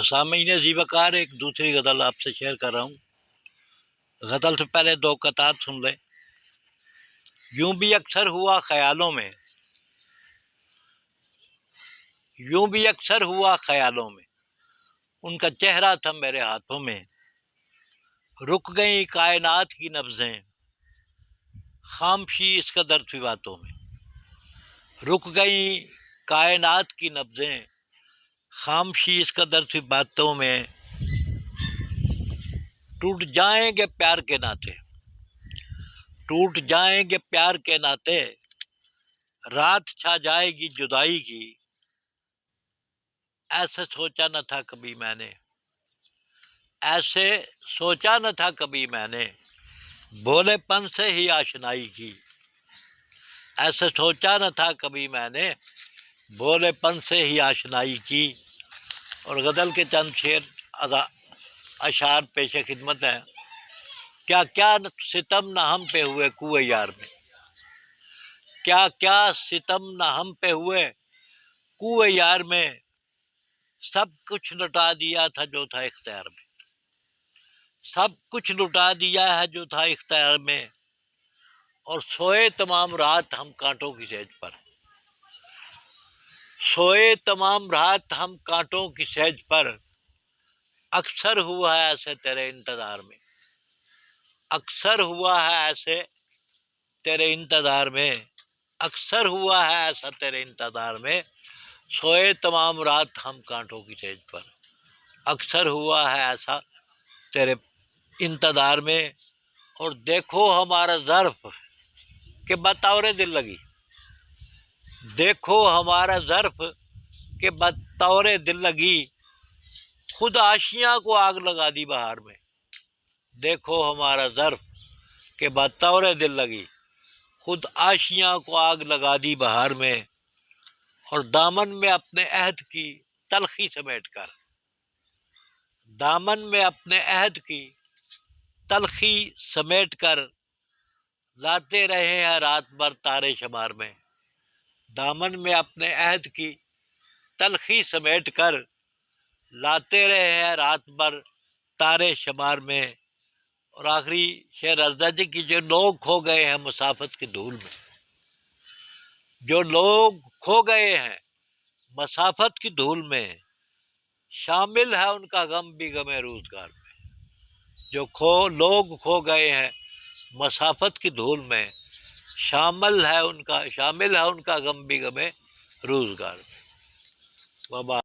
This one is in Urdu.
سامعین ذی وقار ایک دوسری غزل آپ سے شیئر کر رہا ہوں۔ غزل سے پہلے دو قطعات سن لیں۔ یوں بھی اکثر ہوا خیالوں میں، یوں بھی اکثر ہوا خیالوں میں، ان کا چہرہ تھا میرے ہاتھوں میں، رک گئیں کائنات کی نبضیں، خاموشی اس قدر تھی باتوں میں، رک گئیں کائنات کی نبضیں، خاموشی اس قدر تھی باتوں میں، ٹوٹ جائیں گے پیار کے ناطے، ٹوٹ جائیں گے پیار کے ناطے، رات چھا جائے گی جدائی کی، ایسے سوچا نہ تھا کبھی میں نے، ایسے سوچا نہ تھا کبھی میں نے، بھولے پن سے ہی آشنائی کی، ایسے سوچا نہ تھا کبھی میں نے، بھولے پن سے ہی آشنائی کی۔ اور غزل کے چند شعر اشعار پیش خدمت ہیں۔ کیا کیا ستم نہ ہم پہ ہوئے کوئے یار میں، کیا کیا ستم نہ ہم پہ ہوئے کوئے یار میں، سب کچھ لٹا دیا تھا جو تھا اختیار میں، سب کچھ لٹا دیا ہے جو تھا اختیار میں، اور سوئے تمام رات ہم کانٹوں کی سیج پر، سوئے تمام رات ہم کانٹوں کی سیج پر، اکثر ہوا ہے ایسے تیرے انتظار میں، اکثر ہوا ہے ایسے تیرے انتظار میں، اکثر ہوا ہے ایسا تیرے انتظار میں، سوئے تمام رات ہم کانٹوں کی سیج پر، اکثر ہوا ہے ایسا تیرے انتظار میں۔ اور دیکھو ہمارا ظرف کہ بطور دل لگی، دیکھو ہمارا ظرف کہ بطور دل لگی، خود آشیاں کو آگ لگا دی بہار میں، دیکھو ہمارا ظرف کہ بطور دل لگی، خود آشیاں کو آگ لگا دی بہار میں، اور دامن میں اپنے عہد کی تلخی سمیٹ کر، دامن میں اپنے عہد کی تلخی سمیٹ کر، لاتے رہے ہیں رات بھر تارے شمار میں، دامن میں اپنے عہد کی تلخی سمیٹ کر، لاتے رہے ہیں رات بھر تارے شمار میں۔ اور آخری شعر عرض ہے جی کہ جو لوگ کھو گئے ہیں مسافت کی دھول میں، جو لوگ کھو گئے ہیں مسافت کی دھول میں، شامل ہے ان کا غم بھی غم روزگار میں، جو لوگ کھو گئے ہیں مسافت کی دھول میں، شامل ہے ان کا غم بھی غم روزگار میں۔